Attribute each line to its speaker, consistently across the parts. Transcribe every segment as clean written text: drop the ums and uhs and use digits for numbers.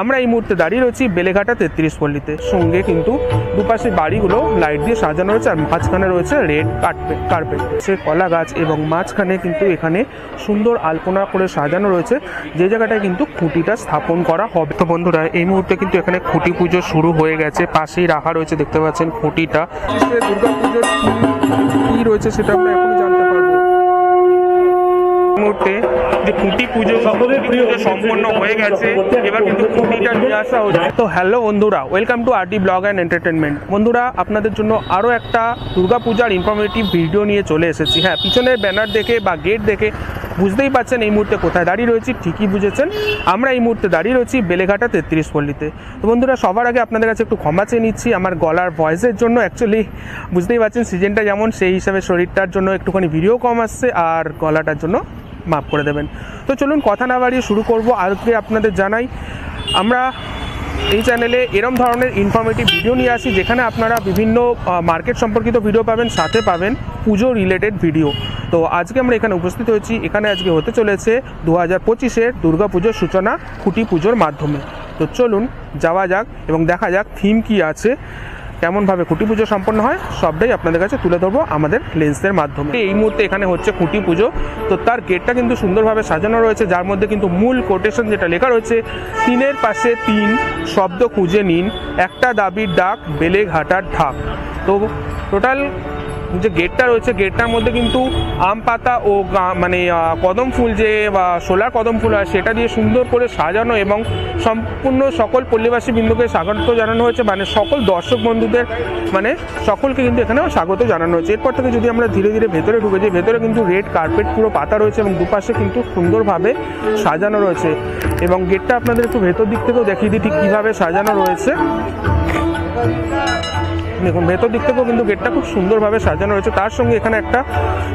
Speaker 1: আমরা এই মুহূর্তে দাঁড়িয়ে রয়েছি বেলেঘাটা 33 পল্লীতে। সঙ্গে কিন্তু দুপাশে বাড়িগুলো লাইট দিয়ে সাজানো রয়েছে আর মাঝখানে রয়েছে রেড কার্পেট, সে কলা গাছ এবং মাঝখানে কিন্তু এখানে সুন্দর আলপনা করে সাজানো রয়েছে, যে জায়গাটায় কিন্তু খুঁটিটা স্থাপন করা হবে। তো বন্ধুরা এই মুহূর্তে কিন্তু এখানে খুঁটি পুজো শুরু হয়ে গেছে, পাশেই রাখা রয়েছে দেখতে পাচ্ছেন খুঁটিটা। দুর্গা পুজোর কি রয়েছে সেটা আমরা এখন জানতে পারবো। মুহূর্তে যে খুঁটি পুজো সম্পন্ন হয়ে গেছে, এবার কিন্তু খুঁটিটা নিয়ে আসা হচ্ছে। তো হ্যালো বন্ধুরা, welcome to RT blog and entertainment. বন্ধুরা আপনাদের জন্য আরও একটা দুর্গা পূজার ইনফরমেটিভ ভিডিও নিয়ে চলে এসেছি। হ্যাঁ, পিছনের ব্যানার দেখে বা গেট দেখে বুঝতেই পারছেন এই মুহূর্তে কোথায় দাঁড়িয়ে রয়েছি। ঠিকই বুঝেছেন, আমরা এই মুহূর্তে দাঁড়িয়ে রয়েছি বেলেঘাটা 33 পল্লীতে। তো বন্ধুরা সবার আগে আপনাদের কাছে একটু ক্ষমা চেয়ে নিচ্ছি আমার গলার ভয়েসের জন্য। অ্যাকচুয়ালি বুঝতেই পারছেন সিজনটা যেমন, সেই হিসাবে শরীরটার জন্য একটুখানি ভিডিও কম আসছে আর গলাটার জন্য মাফ করে দেবেন। তো চলুন কথা না বাড়িয়ে শুরু করব। আজকে আপনাদের জানাই আমরা এই চ্যানেলে এরম ধরনের ইনফরমেটিভ ভিডিও নিয়ে আসি, যেখানে আপনারা বিভিন্ন মার্কেট সম্পর্কিত ভিডিও পাবেন, সাথে পাবেন পুজো রিলেটেড ভিডিও। তো আজকে আমরা এখানে উপস্থিত হয়েছি, এখানে আজকে হতে চলেছে 2025-এর দুর্গা পুজোর সূচনা খুঁটি পুজোর মাধ্যমে। তো চলুন যাওয়া যাক এবং দেখা যাক থিম কি আছে, কেমনভাবে খুঁটি পুজো সম্পন্ন হয়, সবটাই আপনাদের কাছে তুলে ধরবো আমাদের লেন্সের মাধ্যমে। এই মুহূর্তে এখানে হচ্ছে খুঁটি পুজো। তো তার গেটটা কিন্তু সুন্দরভাবে সাজানো রয়েছে, যার মধ্যে কিন্তু মূল কোটেশন যেটা লেখা রয়েছে, 3-এর পাশে 3 শব্দ খুঁজে নিন, একটা দাবির ডাক বেলেঘাটার ঢাক। তো টোটাল যে গেটটা রয়েছে, গেটটার মধ্যে কিন্তু আম পাতা ও মানে কদম ফুল, যে সোলার কদম ফুল হয় সেটা দিয়ে সুন্দর করে সাজানো এবং সম্পূর্ণ সকল পল্লীবাসী বৃন্দকে স্বাগত জানানো হয়েছে, মানে সকল দর্শক বন্ধুদের মানে সকলকে কিন্তু এখানেও স্বাগত জানানো হয়েছে। এরপর থেকে যদি আমরা ধীরে ধীরে ভেতরে ঢুকে যাই, ভেতরে কিন্তু রেড কার্পেট পুরো পাতা রয়েছে এবং দুপাশে কিন্তু সুন্দরভাবে সাজানো রয়েছে। এবং গেটটা আপনাদের একটু ভেতর দিক থেকেও দেখিয়ে দিই ঠিক কীভাবে সাজানো রয়েছে। দেখুন ভেতর দিক থেকেও কিন্তু গেটটা খুব সুন্দরভাবে সাজানো রয়েছে। তার সঙ্গে এখানে একটা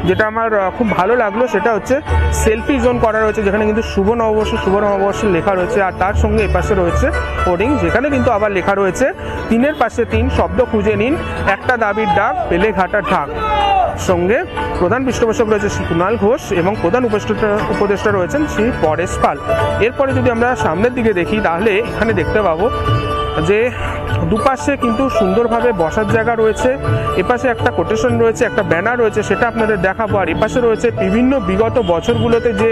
Speaker 1: যেটা আমার খুব ভালো লাগলো সেটা হচ্ছে সেলফি জোন করা রয়েছে, যেখানে কিন্তু শুভ নববর্ষ লেখা রয়েছে। আর তার সঙ্গে এপাশে রয়েছে হোর্ডিং, যেখানে কিন্তু আবার লেখা রয়েছে 3-এর পাশে 3 শব্দ খুঁজে নিন, একটা দাবির ডাক বেলেঘাটার ঢাক। সঙ্গে প্রধান পৃষ্ঠপোষক রয়েছে শ্রী কুণাল ঘোষ এবং প্রধান উপদেষ্টা রয়েছেন শ্রী পরেশ পাল। এরপরে যদি আমরা সামনের দিকে দেখি, তাহলে এখানে দেখতে পাবো যে দুপাশে কিন্তু সুন্দরভাবে বসার জায়গা রয়েছে, এপাশে একটা কোটেশন রয়েছে, একটা ব্যানার রয়েছে, সেটা আপনাদের দেখাবো। আর এপাশে রয়েছে বিভিন্ন বিগত বছরগুলোতে যে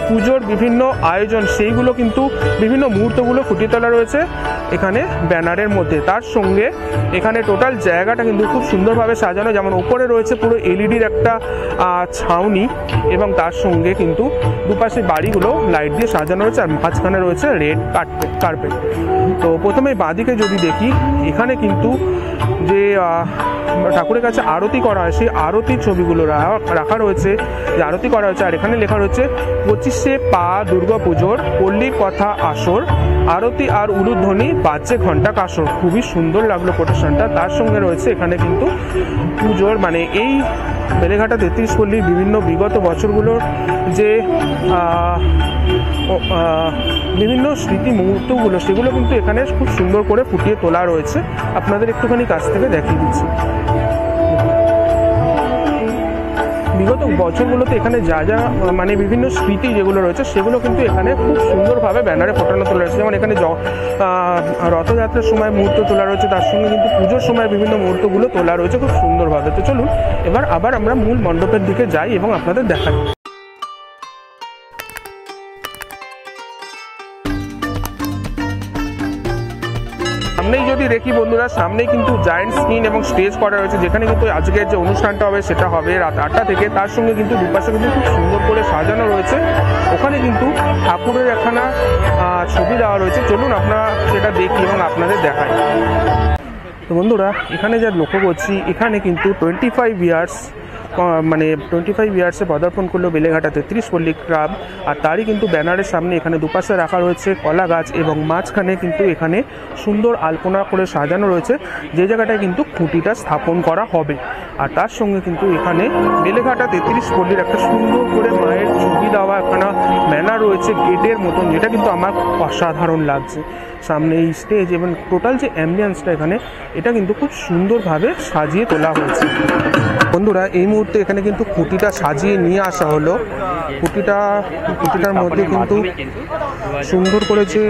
Speaker 1: পুজোর বিভিন্ন আয়োজন, সেইগুলো কিন্তু বিভিন্ন মুহূর্তগুলো ফুটিয়ে তোলা রয়েছে এখানে ব্যানারের মধ্যে। তার সঙ্গে এখানে টোটাল জায়গাটা কিন্তু খুব সুন্দরভাবে সাজানো, যেমন উপরে রয়েছে পুরো এলইডির একটা ছাউনি এবং তার সঙ্গে কিন্তু দুপাশে বাড়িগুলো লাইট দিয়ে সাজানো রয়েছে আর মাঝখানে রয়েছে রেড কার্পেট। তো প্রথমে বাঁদিকে যদি দেখি, এখানে কিন্তু যে ঠাকুরের কাছে আরতি করা হয় সেই আরতির ছবিগুলো রাখা রয়েছে, যে আরতি করা হয়েছে। আর এখানে লেখা রয়েছে 25শে পা দুর্গা পুজোর পল্লীর কথা আসর, আরতি আর উলুধ্বনি বাজছে ঘণ্টা কাসর। খুবই সুন্দর লাগলো কোটেশনটা। তার সঙ্গে রয়েছে এখানে কিন্তু পুজোর মানে এই বেলেঘাটা 33 পল্লীর বিভিন্ন বিগত বছরগুলোর যে বিভিন্ন স্মৃতি মুহূর্তগুলো, সেগুলো কিন্তু এখানে খুব সুন্দর করে ফুটিয়ে তোলা রয়েছে। আপনাদের একটুখানি কাছ থেকে দেখিয়ে দিচ্ছি। বিগত বছরগুলোতে এখানে যা যা মানে বিভিন্ন স্মৃতি যেগুলো রয়েছে, সেগুলো কিন্তু এখানে খুব সুন্দরভাবে ব্যানারে ফোটানো তোলা রয়েছে। যেমন এখানে রথযাত্রার সময় মুহূর্ত তোলা রয়েছে, তার সঙ্গে কিন্তু পুজোর সময় বিভিন্ন মুহূর্তগুলো তোলা রয়েছে খুব সুন্দরভাবে। তো চলুন এবার আবার আমরা মূল মণ্ডপের দিকে যাই এবং আপনাদের দেখাই। সামনেই যদি দেখি বন্ধুরা, সামনেই কিন্তু জায়েন্ট স্ক্রিন এবং স্টেজ করা রয়েছে, যেখানে কিন্তু আজকের যে অনুষ্ঠানটা হবে সেটা হবে রাত 8টা থেকে। তার সঙ্গে কিন্তু দুপাশে কিন্তু খুব সুন্দর করে সাজানো রয়েছে, ওখানে কিন্তু ঠাকুরের একখানা ছবি দেওয়া রয়েছে। চলুন আপনারা সেটা দেখি এবং আপনাদের দেখাই। তো বন্ধুরা এখানে যা লক্ষ্য করছি, এখানে কিন্তু 25 ইয়ার্সে পদার্পণ করলো বেলেঘাটা 33 পল্লী ক্লাব। আর তারই কিন্তু ব্যানারের সামনে এখানে দুপাশে রাখা রয়েছে কলা গাছ এবং মাঝখানে কিন্তু এখানে সুন্দর আলপনা করে সাজানো রয়েছে, যে জায়গাটায় কিন্তু খুঁটিটা স্থাপন করা হবে। আর তার সঙ্গে কিন্তু এখানে বেলেঘাটা 33 পল্লীর একটা সুন্দর করে মায়ের ছবি দেওয়া একখানা ব্যানার রয়েছে গেটের মতন, যেটা কিন্তু আমার অসাধারণ লাগছে। সামনে এই স্টেজ এবং টোটাল যে অ্যাম্বিয়েন্সটা এখানে, এটা কিন্তু খুব সুন্দরভাবে সাজিয়ে তোলা হয়েছে। বন্ধুরা এই মুহূর্তে এখানে কিন্তু খুঁটিটা সাজিয়ে নিয়ে আসা হলো খুঁটিটার মধ্যে কিন্তু সুন্দর করে যে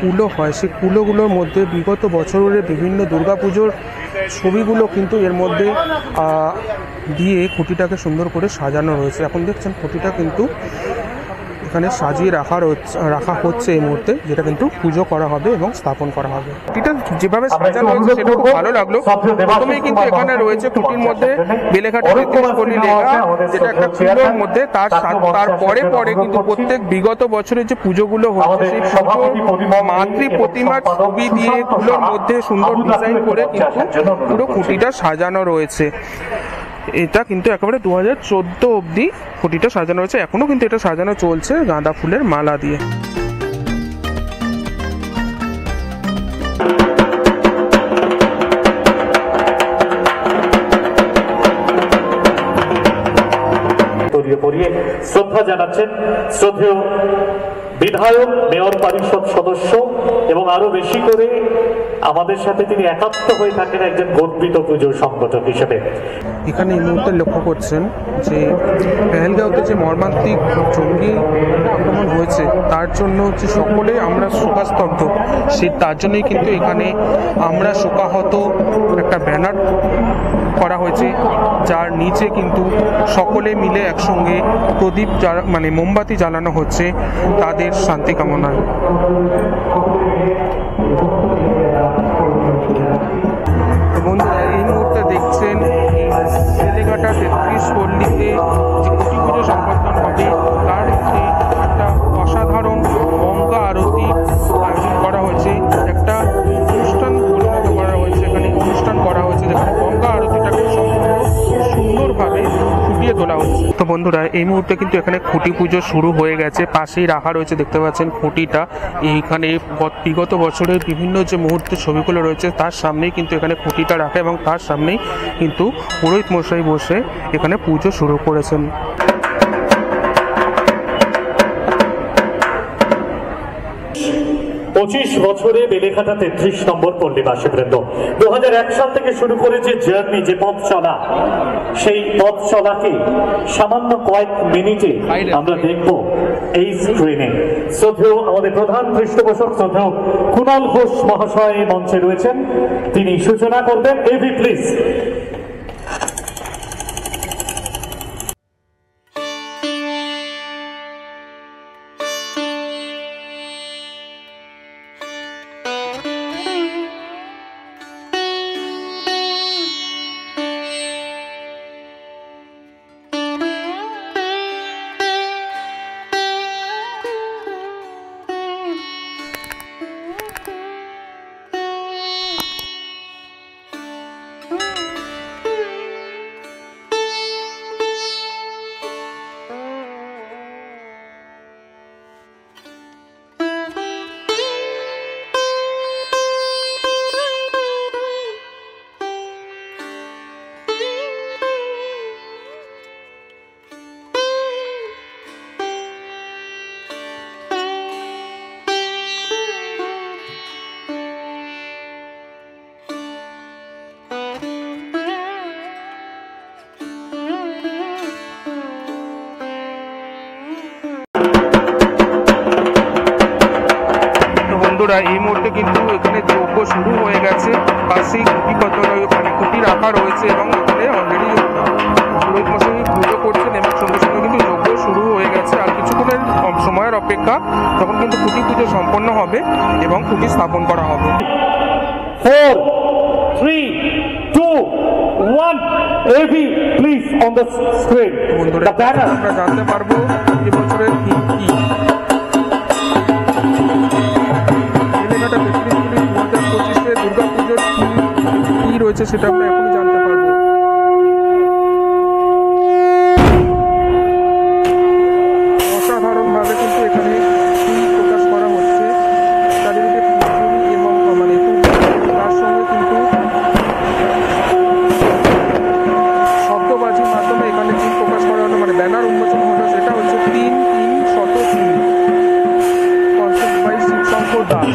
Speaker 1: কুলো হয়, সেই কুলোগুলোর মধ্যে বিগত বছরের বিভিন্ন দুর্গাপুজোর ছবিগুলো কিন্তু এর মধ্যে দিয়ে খুঁটিটাকে সুন্দর করে সাজানো রয়েছে। এখন দেখছেন খুঁটিটা কিন্তু এখানে সাজিয়ে রাখা হচ্ছে এই মুহূর্তে, যেটা কিন্তু পুজো করা হবে এবং স্থাপন করা হবে। খুঁটিটা যেভাবে সাজানো হয়েছে সেটা খুব ভালো লাগলো। প্রথমেই কিন্তু এখানে রয়েছে খুঁটির মধ্যে বেলেঘাটা 33 পল্লী লেখা, যেটা একটা কুলোর মধ্যে। তার পরে কিন্তু প্রত্যেক বিগত বছরের যে পুজোগুলো হচ্ছে সেই পুজোর মাতৃ প্রতিমার ছবি দিয়ে কুলোর মধ্যে সুন্দর ডিজাইন করে কিন্তু পুরো খুঁটিটা সাজানো রয়েছে। এটা কিন্তু একেবারে 2014 অবধি খুঁটিটা সাজানো হয়েছে, এখনো কিন্তু এটা সাজানো চলছে গাঁদা ফুলের মালা দিয়ে।
Speaker 2: শ্রদ্ধা জানাচ্ছেন শ্রদ্ধেয় বিধায়ক, মেয়র পরিষদ সদস্য এবং আরো বেশি করে আমাদের সাথে তিনি একাত্ম হয়ে থাকেন একজন গর্বিত পুজোর সংগঠক হিসেবে।
Speaker 1: এখানে এই মুহূর্তে লক্ষ্য করছেন যে পেহেলগাঁওতে যে মর্মান্তিক জঙ্গি আক্রমণ হয়েছে তার জন্য হচ্ছে সকলে আমরা শোকাস্তব্ধ, তার জন্যই কিন্তু এখানে আমরা শোকাহত একটা ব্যানার করা হয়েছে, যার নিচে কিন্তু সকলে মিলে একসঙ্গে প্রদীপ মোমবাতি জ্বালানো হচ্ছে তাদের শান্তি কামনায়। বন্ধুরা এই মুহূর্তে দেখছেন বেলেঘাটা 33 পল্লীতে যে খুঁটি পুজো সম্পাদন হবে তার মধ্যে একটা অসাধারণ গঙ্গা আরতি আয়োজন করা হয়েছে, একটা অনুষ্ঠান পরিণত করা হয়েছে। এখানে অনুষ্ঠান করা হয়েছে যেখানে গঙ্গা আরতিটাকে সুন্দরভাবে ফুটিয়ে তোলা হচ্ছে। তো বন্ধুরা এই মুহূর্তে কিন্তু এখানে খুঁটি পুজো শুরু হয়ে গেছে, পাশেই রাখা রয়েছে দেখতে পাচ্ছেন খুঁটিটা। এইখানে বিগত বছরের বিভিন্ন যে মুহূর্তের ছবিগুলো রয়েছে তার সামনেই কিন্তু এখানে খুঁটিটা রাখা এবং তার সামনেই কিন্তু পুরোহিত মশাই বসে এখানে পুজো শুরু করেছেন।
Speaker 2: 25 বছরে বেলেঘাটা 33 নম্বর পল্লীবাসীবৃন্দ 2001 সাল থেকে শুরু করে যে জার্নি, যে পথ চলা, সেই পথ চলাকে সামান্য কয়েক মিনিটে আমরা দেখব এই স্ক্রিনে। শ্রদ্ধেয় আমাদের প্রধান পৃষ্ঠপোষক শ্রদ্ধেয় কুণাল ঘোষ মহাশয় মঞ্চে রয়েছেন, তিনি সূচনা করবেন। AV please.
Speaker 1: বন্ধুরা এই মুহূর্তে কিন্তু এখানে যজ্ঞ শুরু হয়ে গেছে, পাশেই খুঁটি রাখা রয়েছে এবং এখানে অলরেডি পুরোহিত মশাই পুজো করছেন এবং সঙ্গে সঙ্গে কিন্তু যজ্ঞ শুরু হয়ে গেছে। আর কিছুক্ষণের সময়ের অপেক্ষা, তখন কিন্তু খুঁটি পুজো সম্পন্ন হবে এবং খুঁটি স্থাপন করা হবে।
Speaker 2: 4, 3, 2, 1, AV please on the screen.
Speaker 1: বন্ধুরা আমরা জানতে পারবো এই বছরের থিম কি। বেলেঘাটা 2025 দুর্গাপুজোর থিম কি রয়েছে সেটা আমরা এখনই জানতে পারবো। অসাধারণভাবে কিন্তু এখানে প্রকাশ করা হচ্ছে, চারিদিকে এবং তার সঙ্গে কিন্তু শব্দবাজির মাধ্যমে এখানে থিম প্রকাশ করা হলো, ব্যানার উন্মোচন হলো। সেটা হচ্ছে 3-3-3 কনসেপ্ট বাই শিবশঙ্কর দাস।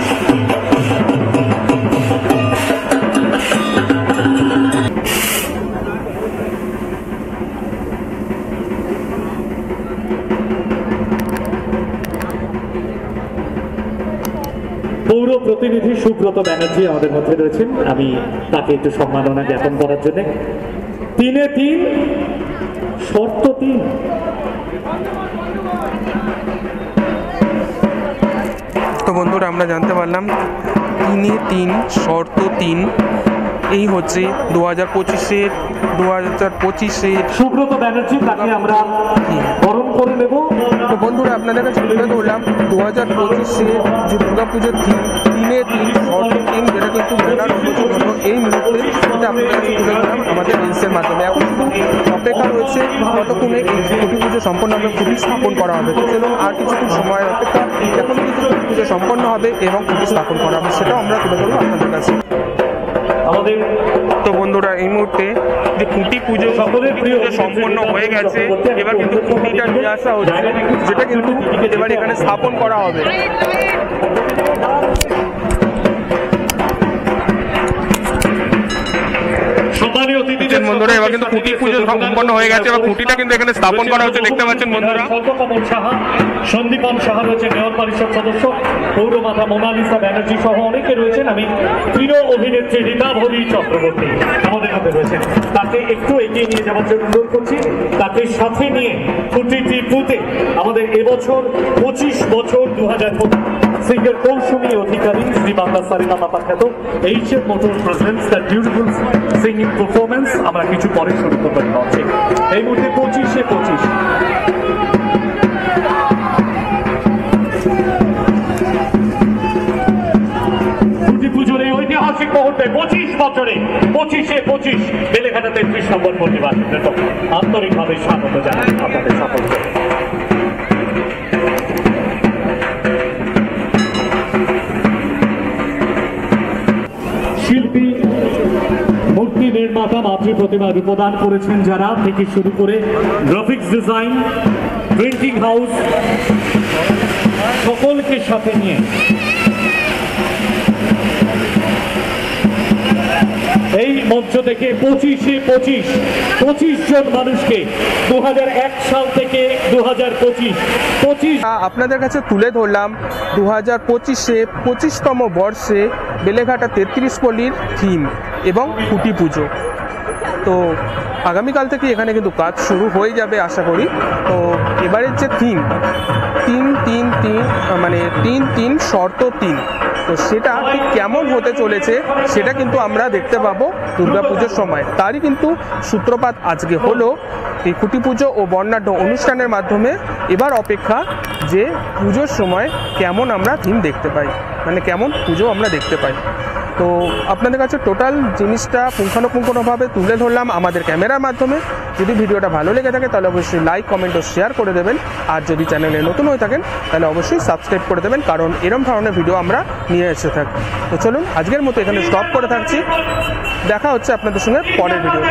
Speaker 2: প্রতিনিধি সুব্রত ব্যানার্জি আমাদের মধ্যে রয়েছেন, আমি তাকে একটু সম্মাননা জ্ঞাপন করার জন্য। 3-3 শর্ত 3।
Speaker 1: তো বন্ধুরা আমরা জানতে পারলাম 3-3 শর্ত 3 এই হচ্ছে 2025-এর
Speaker 2: সুব্রত ব্যানার্জি, তাকে আমরা বরণ করে নেব।
Speaker 1: তো বন্ধুরা আপনাদের কাছে তুলে ধরলাম 2025-এ যে দুর্গাপুজোর থিম 3-3 শর্ত 3, যেটা কিন্তু ব্যানার উন্মোচন হলো এই মুহূর্তে, এটা আপনাদের কাছে তুলে ধরলাম আমাদের রিলসের মাধ্যমে। এখন শুধু অপেক্ষা রয়েছে কতক্ষণে এই খুঁটি পুজো সম্পূর্ণভাবে খুঁটি স্থাপন করা হবে। তো চলুন আর কিছুক্ষণ সময় অপেক্ষা, এখন কিন্তু খুঁটি পুজো সম্পন্ন হবে এবং খুঁটি স্থাপন করা হবে, সেটাও আমরা তুলে ধরবো আপনাদের কাছে। তো বন্ধুরা এই মুহূর্তে যে খুঁটি পুজো সকলের প্রিয় সম্পন্ন হয়ে গেছে, এবার কিন্তু খুঁটিটা নিয়ে আসা হচ্ছে, যেটা কিন্তু এবার এখানে স্থাপন করা হবে। বন্ধুরা এবার কিন্তু খুঁটি পুজো সম্পন্ন হয়ে গেছে, এবার খুঁটিটা কিন্তু এখানে স্থাপন করা হচ্ছে, দেখতে পাচ্ছেন বন্ধুরা।
Speaker 2: স্বল্পকমল সাহা, সন্দীপন সাহা রয়েছে মেয়র পরিষদ সদস্য, পৌরমাতা মোনালিসা ব্যানার্জি সহ অনেকে রয়েছেন। আমি প্রিয় অভিনেত্রী রীতাভরি চক্রবর্তী আমাদের মধ্যে রয়েছেন, তাকে একটু এগিয়ে নিয়ে যাওয়ার জন্য অনুরোধ করছি। তাকে সাথে নিয়ে খুঁটিটি পুঁতে আমাদের এবছর 25 বছর 2025 সিঙ্গার কৌসুমী অধিকারী শ্রী বাংলা সারিনামা পাখ্যাত HF motor presents the beautiful singing performance আমরা কিছু পরে শুরু করতে পারছি। এই মুহূর্তে 25-25 খুঁটি পুজোর এই ঐতিহাসিক মুহূর্তে 25 বছরে 25-25 বেলেঘাটা 33 নম্বর পরিবার আন্তরিকভাবে স্বাগত জানাই আপনাদের সকলকে। শিল্পী, মূর্তি নির্মাতা, মাতৃ প্রতিমা রূপদান করেছেন যারা, থেকে শুরু করে গ্রাফিক্স ডিজাইন, প্রিন্টিং হাউস, সকলকে সাথে নিয়ে এই মঞ্চ থেকে 25 জন মানুষকে 2001 সাল থেকে 2025
Speaker 1: আপনাদের কাছে তুলে ধরলাম 2025-এ 25তম বর্ষে বেলেঘাটা 33 পল্লীর থিম এবং খুঁটি পুজো। তো আগামীকাল থেকে এখানে কিন্তু কাজ শুরু হয়ে যাবে আশা করি। তো এবারের যে থিম 3-3-3 মানে 3-3 শর্ত 3, তো সেটা ঠিক কেমন হতে চলেছে সেটা কিন্তু আমরা দেখতে পাবো দুর্গাপুজোর সময়। তারই কিন্তু সূত্রপাত আজকে হলো এই খুঁটি পুজো ও বর্ণাঢ্য অনুষ্ঠানের মাধ্যমে। এবার অপেক্ষা যে পুজোর সময় কেমন আমরা থিম দেখতে পাই, মানে কেমন পুজো আমরা দেখতে পাই। তো আপনাদের কাছে টোটাল জিনিসটা পুঙ্খানুপুঙ্খভাবে তুলে ধরলাম আমাদের ক্যামেরার মাধ্যমে। যদি ভিডিওটা ভালো লেগে থাকে তাহলে অবশ্যই লাইক, কমেন্ট ও শেয়ার করে দেবেন। আর যদি চ্যানেলে নতুন হয়ে থাকেন তাহলে অবশ্যই সাবস্ক্রাইব করে দেবেন, কারণ এরকম ধরনের ভিডিও আমরা নিয়ে এসে থাকি। তো চলুন আজকের মতো এখানে স্টপ করে থাকছি, দেখা হচ্ছে আপনাদের সঙ্গে পরের ভিডিও।